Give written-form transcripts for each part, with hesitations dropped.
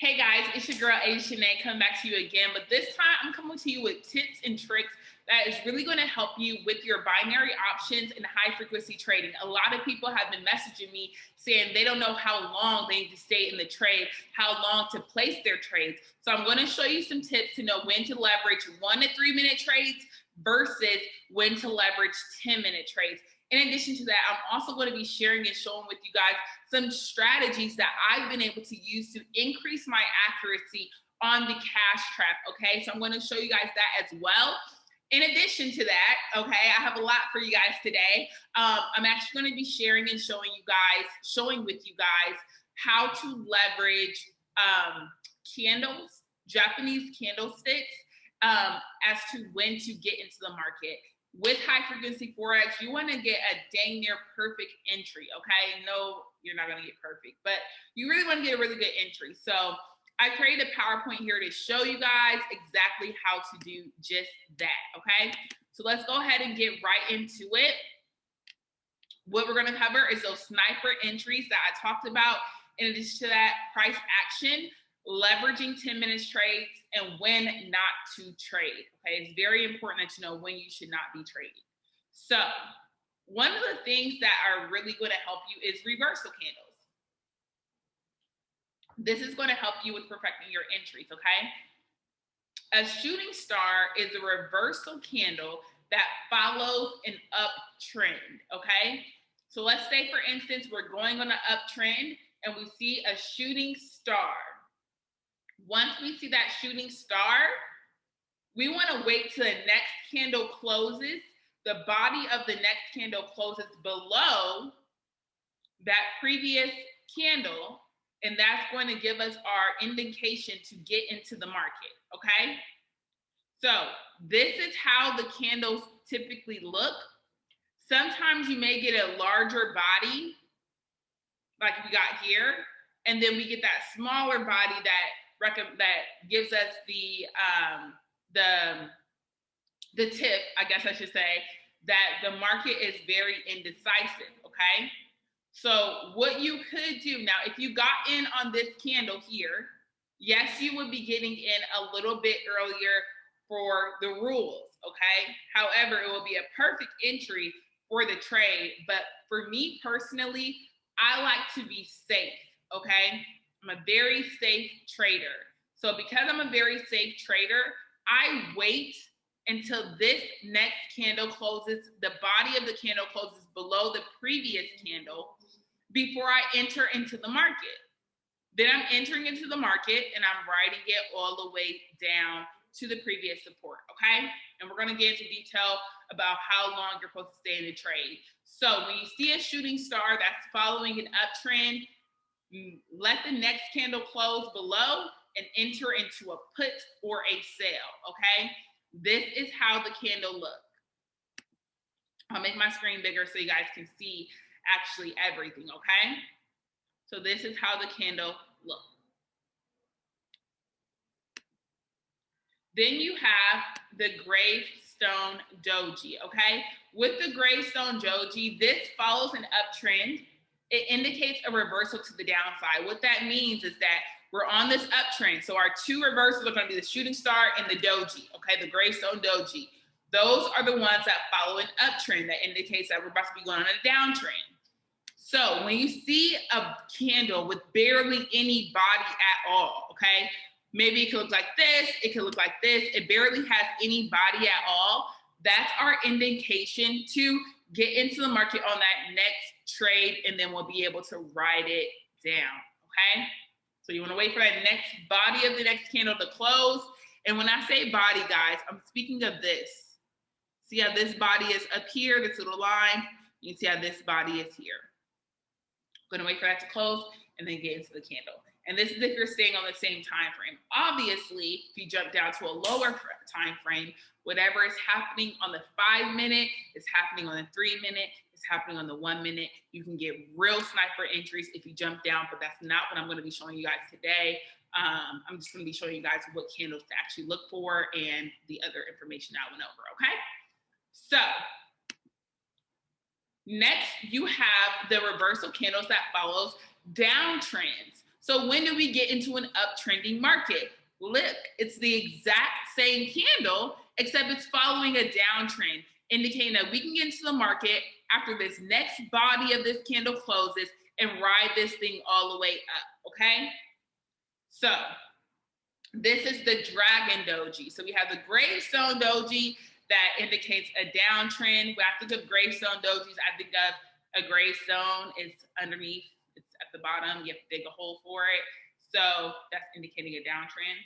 Hey guys, it's your girl Asia Shanae coming back to you again, but this time I'm coming to you with tips and tricks that is really going to help you with your binary options and high frequency trading. A lot of people have been messaging me saying they don't know how long they need to stay in the trade, how long to place their trades. So I'm going to show you some tips to know when to leverage 1 to 3 minute trades versus when to leverage 10-minute trades. In addition to that, I'm also going to be sharing and showing with you guys some strategies that I've been able to use to increase my accuracy on the cash trap, okay? So I'm going to show you guys that as well. In addition to that, okay, I have a lot for you guys today. I'm actually going to be sharing and showing with you guys how to leverage candles, Japanese candlesticks, as to when to get into the market. With high frequency Forex, you want to get a dang near perfect entry, okay? No, you're not going to get perfect, but you really want to get a really good entry. So I created a PowerPoint here to show you guys exactly how to do just that, okay? So let's go ahead and get right into it. What we're going to cover is those sniper entries that I talked about. In addition to that, price action, leveraging 10-minute trades, and when not to trade, okay? It's very important that you know when you should not be trading. So one of the things that are really going to help you is reversal candles. This is going to help you with perfecting your entries, okay? A shooting star is a reversal candle that follows an uptrend, okay? So let's say, for instance, we're going on an uptrend and we see a shooting star. Once we see that shooting star, we want to wait till the next candle closes. The body of the next candle closes below that previous candle, and that's going to give us our indication to get into the market, okay? So this is how the candles typically look. Sometimes you may get a larger body, like we got here, and then we get that smaller body that gives us the tip, I guess I should say, that the market is very indecisive, okay? So what you could do now, if you got in on this candle here, yes, you would be getting in a little bit earlier for the rules, okay? However, it will be a perfect entry for the trade. But for me personally, I like to be safe, okay? I'm a very safe trader. So because I'm a very safe trader, I wait until this next candle closes, the body of the candle closes below the previous candle before I enter into the market. Then I'm entering into the market and I'm riding it all the way down to the previous support, okay? And we're gonna get into detail about how long you're supposed to stay in the trade. So when you see a shooting star that's following an uptrend, let the next candle close below and enter into a put or a sale, okay? This is how the candle looks. I'll make my screen bigger so you guys can see actually everything, okay? So this is how the candle looks. Then you have the Gravestone Doji, okay? With the Gravestone Doji, this follows an uptrend. It indicates a reversal to the downside. What that means is that we're on this uptrend. So our two reversals are going to be the shooting star and the Doji, okay? The Gravestone Doji. Those are the ones that follow an uptrend that indicates that we're about to be going on a downtrend. So when you see a candle with barely any body at all, okay? Maybe it could look like this, it could look like this, it barely has any body at all. That's our indication to get into the market on that next trade, and then we'll be able to ride it down, okay? So you wanna wait for that next body of the next candle to close. And when I say body, guys, I'm speaking of this. See how this body is up here, this little line? You can see how this body is here. Gonna wait for that to close and then get into the candle. And this is if you're staying on the same time frame. Obviously, if you jump down to a lower time frame, whatever is happening on the 5 minute is happening on the 3 minute, it's happening on the 1 minute. You can get real sniper entries if you jump down, but that's not what I'm gonna be showing you guys today. I'm just gonna be showing you guys what candles to actually look for and the other information I went over, okay? So, next, you have the reversal candles that follows downtrends. So when do we get into an uptrending market? Look, it's the exact same candle, except it's following a downtrend, indicating that we can get into the market after this next body of this candle closes and ride this thing all the way up, okay? So this is the Dragon Doji. So we have the Gravestone Doji that indicates a downtrend. When I think of Gravestone Dojis, I think of a gravestone. It's underneath, it's at the bottom. You have to dig a hole for it. So that's indicating a downtrend.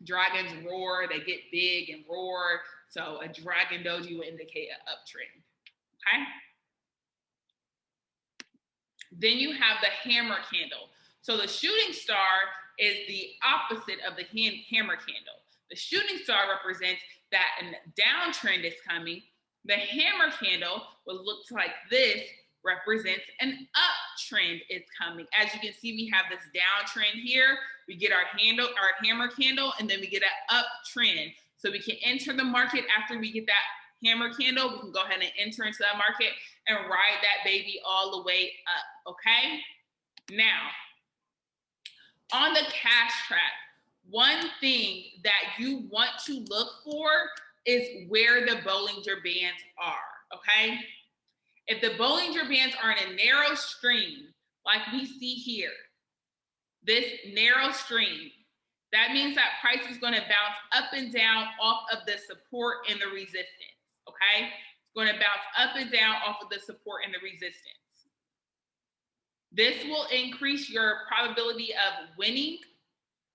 Dragons roar, they get big and roar. So a Dragon Doji will indicate an uptrend, okay? Then you have the hammer candle. So the shooting star is the opposite of the hammer candle. The shooting star represents that a downtrend is coming. The hammer candle, what looks like this, represents an uptrend is coming. As you can see, we have this downtrend here. We get our hammer candle, and then we get an uptrend. So we can enter the market after we get that hammer candle. We can go ahead and enter into that market and ride that baby all the way up, okay? Now, on the cash track, one thing that you want to look for is where the Bollinger Bands are, okay? If the Bollinger Bands are in a narrow stream, like we see here, this narrow stream, that means that price is going to bounce up and down off of the support and the resistance, okay? It's going to bounce up and down off of the support and the resistance. This will increase your probability of winning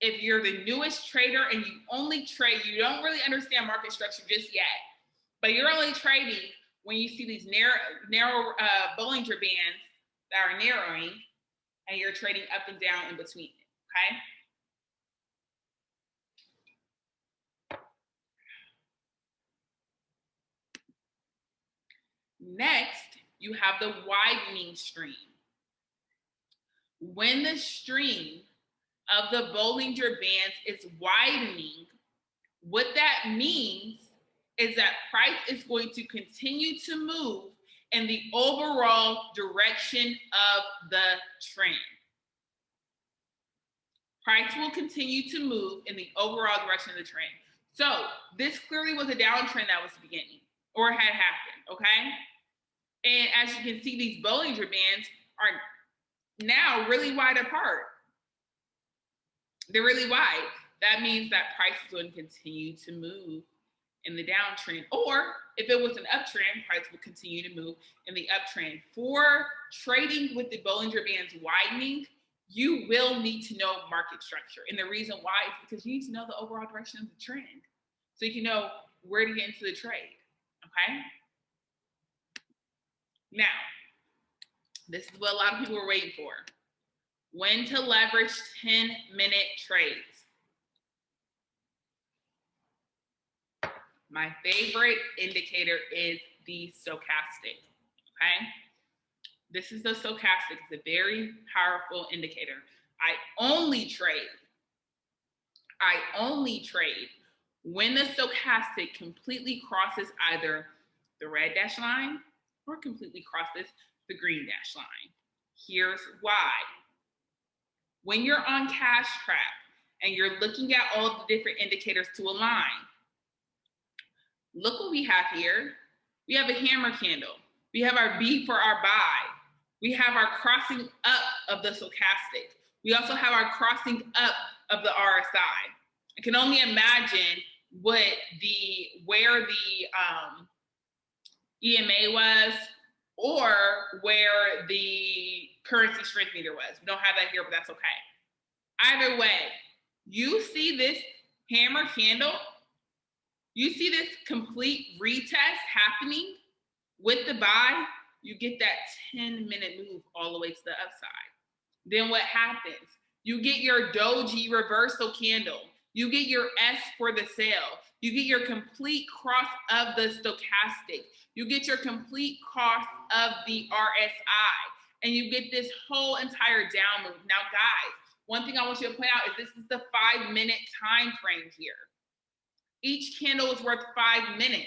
if you're the newest trader and you only trade, you don't really understand market structure just yet, but you're only trading when you see these narrow Bollinger Bands that are narrowing, and you're trading up and down in between, okay? Next, you have the widening stream. When the stream of the Bollinger Bands is widening, what that means is that price is going to continue to move in the overall direction of the trend. Price will continue to move in the overall direction of the trend. So this clearly was a downtrend that was beginning or had happened, okay? And as you can see, these Bollinger Bands are now really wide apart. They're really wide. That means that price is going to continue to move in the downtrend. Or if it was an uptrend, price will continue to move in the uptrend. For trading with the Bollinger Bands widening, you will need to know market structure. And the reason why is because you need to know the overall direction of the trend, so you can know where to get into the trade, okay? Now, this is what a lot of people are waiting for. When to leverage 10-minute trades. My favorite indicator is the stochastic, okay? This is the stochastic. It's a very powerful indicator. I only trade when the stochastic completely crosses either the red dash line or completely crosses the green dash line. Here's why. When you're on cash track and you're looking at all of the different indicators to align, look what we have here. We have a hammer candle. We have our B for our buy. We have our crossing up of the stochastic. We also have our crossing up of the RSI. I can only imagine where the EMA was or where the currency strength meter was. We don't have that here, but that's okay. Either way, you see this hammer candle, you see this complete retest happening with the buy, you get that 10-minute move all the way to the upside. Then what happens? You get your Doji reversal candle. You get your S for the sale. You get your complete cross of the stochastic. You get your complete cross of the RSI. And you get this whole entire down move. Now, guys, one thing I want you to point out is this is the 5-minute time frame here. Each candle is worth 5 minutes.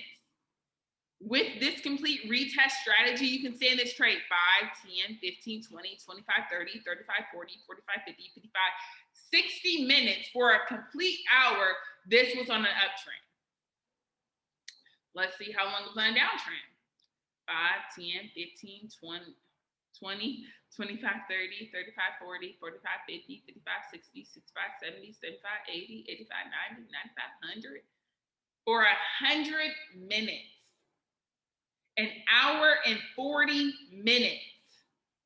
with this complete retest strategy, you can stay in this trade 5, 10, 15, 20, 25, 30, 35, 40, 45, 50, 55, 60 minutes for a complete hour. This was on an uptrend. Let's see how long it was on a downtrend. 5, 10, 15, 20, 25, 30, 35, 40, 45, 50, 55, 60, 65, 70, 75, 80, 85, 90, 95, 100. For 100 minutes. An hour and 40 minutes.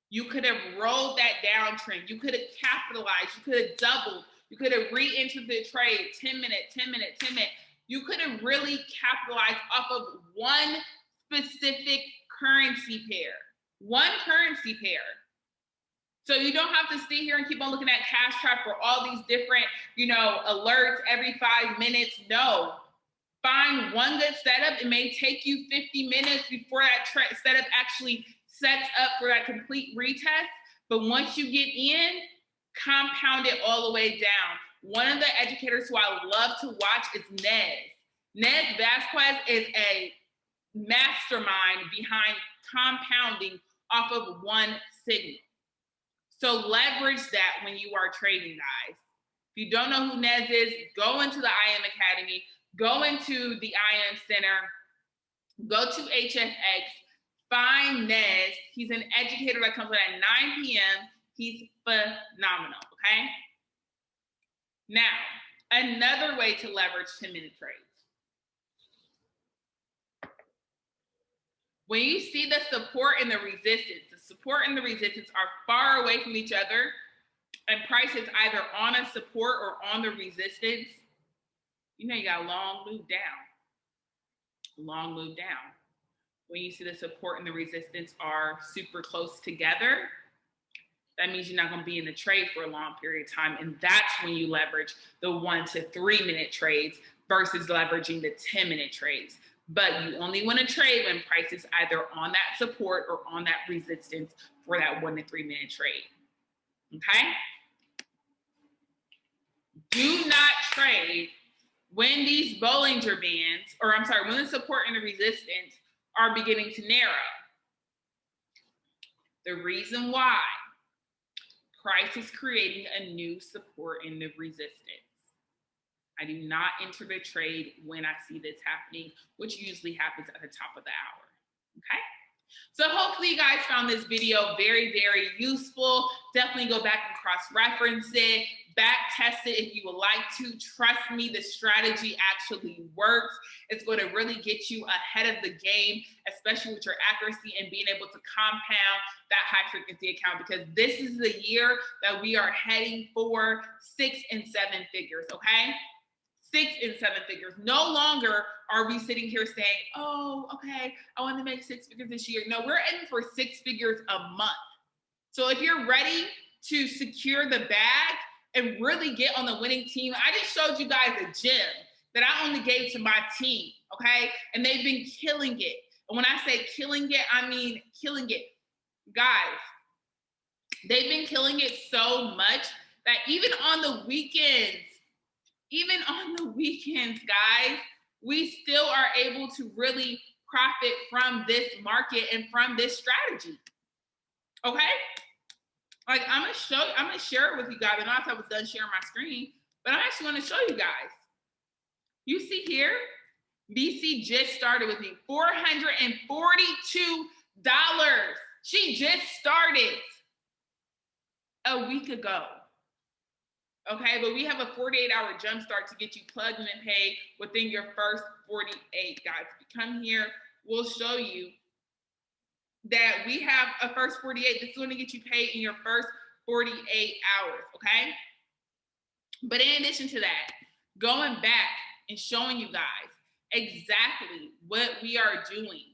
You could have rolled that downtrend. You could have capitalized. You could have doubled. You could have re-entered the trade 10 minutes, 10 minutes, 10 minutes. You could have really capitalized off of one specific currency pair. One currency pair. So you don't have to sit here and keep on looking at Cash Trap for all these different, alerts every 5 minutes. No. Find one good setup. It may take you 50 minutes before that setup actually sets up for that complete retest. But once you get in, compound it all the way down. One of the educators who I love to watch is Nez. Nez Vasquez is a mastermind behind compounding off of one signal. So leverage that when you are trading, guys. If you don't know who Nez is, go into the IM Academy. Go into the IM Center, go to HFX, find Nez. He's an educator that comes in at 9 p.m. He's phenomenal, okay? Now, another way to leverage 10-minute trades. When you see the support and the support and the resistance are far away from each other, and price is either on a support or on the resistance, you got a long move down. Long move down. When you see the support and the resistance are super close together, that means you're not going to be in the trade for a long period of time. And that's when you leverage the 1 to 3 minute trades versus leveraging the 10-minute trades. But you only want to trade when price is either on that support or on that resistance for that 1 to 3 minute trade. Okay? Do not trade when these Bollinger Bands, when the support and the resistance are beginning to narrow. The reason why, price is creating a new support in the resistance. I do not enter the trade when I see this happening, which usually happens at the top of the hour, okay? So hopefully you guys found this video very, very useful. Definitely go back and cross-reference it, back test it if you would like to. Trust me, the strategy actually works. It's going to really get you ahead of the game, especially with your accuracy and being able to compound that high frequency account, because this is the year that we are heading for 6 and 7 figures, okay? 6 and 7 figures. No longer are we sitting here saying, oh, okay, I want to make 6 figures this year. No, we're aiming for 6 figures a month. So if you're ready to secure the bag and really get on the winning team, I just showed you guys a gem that I only gave to my team, okay? And they've been killing it. And when I say killing it, I mean killing it. Guys, they've been killing it so much that even on the weekends, guys, we still are able to really profit from this market and from this strategy. Okay? Like, I'm gonna share it with you guys. I know I was done sharing my screen, but I'm actually gonna show you guys. You see here, BC just started with me, $442. She just started a week ago. Okay, but we have a 48-hour jump start to get you plugged in and paid within your first 48, guys. If you come here, we'll show you that we have a first 48. This is going to get you paid in your first 48 hours, okay? But in addition to that, going back and showing you guys exactly what we are doing.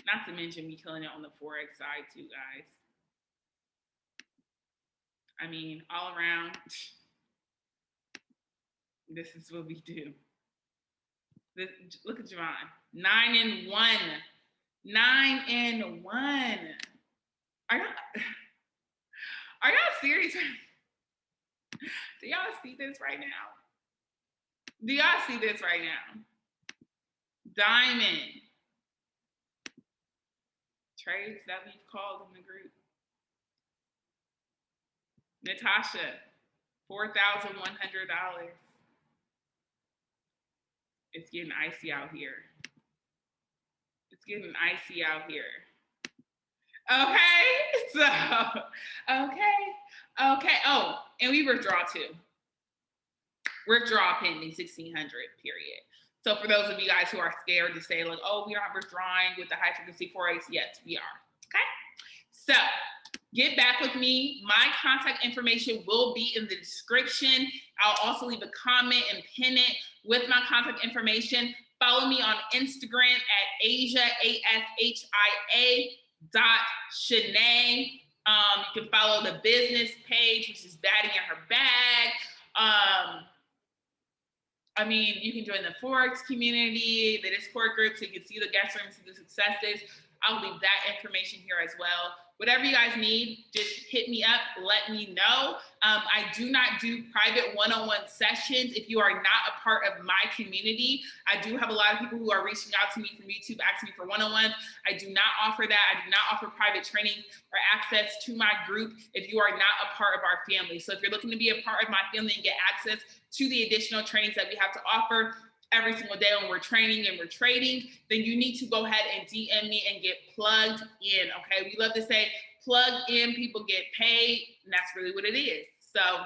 Not to mention me killing it on the Forex side too, guys. I mean, all around, this is what we do. Look at Javon, 9 and 1, 9 and 1. Are y'all serious? Do y'all see this right now? Do y'all see this right now? Diamond. Trades that we've called in the group. Natasha, $4,100. It's getting icy out here. It's getting icy out here. Okay, so, okay. Oh, and we withdraw too. Withdraw pending 1600, period. So for those of you guys who are scared to say like, oh, we aren't withdrawing with the high frequency Forex, yes, we are, okay? So get back with me. My contact information will be in the description. I'll also leave a comment and pin it with my contact information. Follow me on Instagram at Asia, ASHIA.Shanae. You can follow the business page, which is Batting in Her Bag. I mean, you can join the Forex community, the Discord group, so you can see the guest rooms and the successes. I'll leave that information here as well. Whatever you guys need, just hit me up, let me know. I do not do private one-on-one sessions if you are not a part of my community. I do have a lot of people who are reaching out to me from YouTube asking me for one-on-ones. I do not offer that. I do not offer private training or access to my group if you are not a part of our family. So if you're looking to be a part of my family and get access to the additional trainings that we have to offer every single day when we're training and we're trading, then you need to go ahead and DM me and get plugged in, okay? We love to say plugged in, people get paid, and that's really what it is. So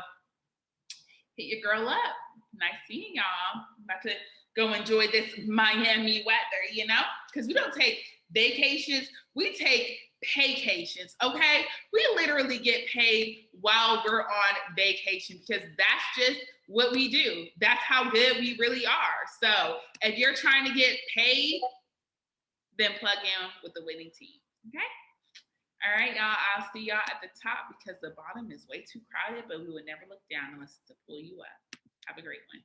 hit your girl up. Nice seeing y'all. I'm about to go enjoy this Miami weather, you know? Because we don't take vacations, we take paycations, okay? We literally get paid while we're on vacation because that's just what we do. That's how good we really are. So if you're trying to get paid, then plug in with the winning team, okay? All right, y'all, I'll see y'all at the top because the bottom is way too crowded, but we would never look down unless it's to pull you up. Have a great one.